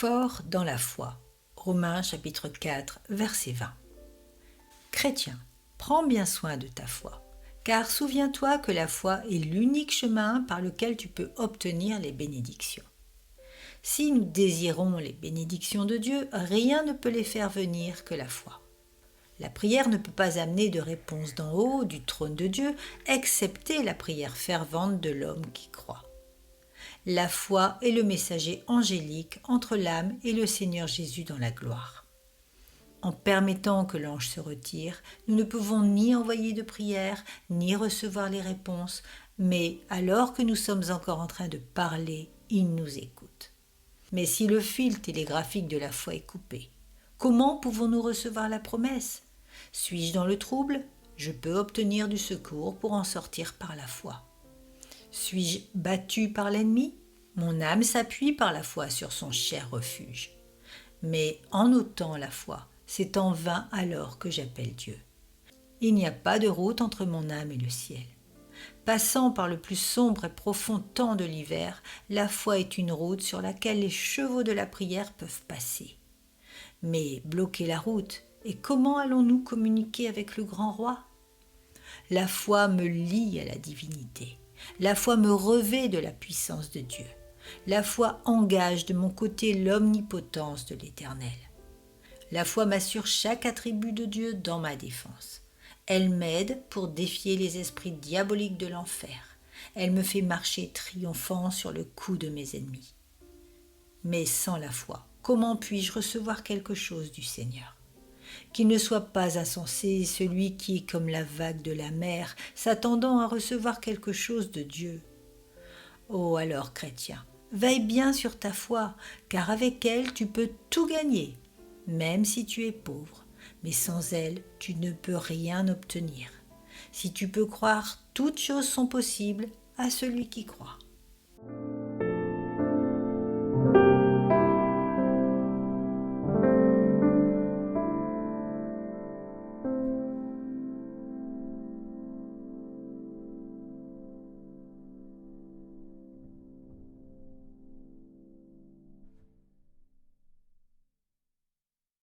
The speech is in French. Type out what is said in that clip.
Fort dans la foi. Romains chapitre 4, verset 20. Chrétien, prends bien soin de ta foi, car souviens-toi que la foi est l'unique chemin par lequel tu peux obtenir les bénédictions. Si nous désirons les bénédictions de Dieu, rien ne peut les faire venir que la foi. La prière ne peut pas amener de réponse d'en haut, du trône de Dieu, excepté la prière fervente de l'homme qui croit. La foi est le messager angélique entre l'âme et le Seigneur Jésus dans la gloire. En permettant que l'ange se retire, nous ne pouvons ni envoyer de prière, ni recevoir les réponses, mais alors que nous sommes encore en train de parler, il nous écoute. Mais si le fil télégraphique de la foi est coupé, comment pouvons-nous recevoir la promesse ? Suis-je dans le trouble ? Je peux obtenir du secours pour en sortir par la foi. Suis-je battu par l'ennemi ? Mon âme s'appuie par la foi sur son cher refuge. Mais en ôtant la foi, c'est en vain alors que j'appelle Dieu. Il n'y a pas de route entre mon âme et le ciel. Passant par le plus sombre et profond temps de l'hiver, la foi est une route sur laquelle les chevaux de la prière peuvent passer. Mais bloquer la route, et comment allons-nous communiquer avec le grand roi ? La foi me lie à la divinité. La foi me revêt de la puissance de Dieu. La foi engage de mon côté l'omnipotence de l'Éternel. La foi m'assure chaque attribut de Dieu dans ma défense. Elle m'aide pour défier les esprits diaboliques de l'enfer. Elle me fait marcher triomphant sur le cou de mes ennemis. Mais sans la foi, comment puis-je recevoir quelque chose du Seigneur ? Qu'il ne soit pas insensé celui qui est comme la vague de la mer, s'attendant à recevoir quelque chose de Dieu. Oh alors, chrétien, veille bien sur ta foi, car avec elle tu peux tout gagner, même si tu es pauvre, mais sans elle tu ne peux rien obtenir. Si tu peux croire, toutes choses sont possibles à celui qui croit.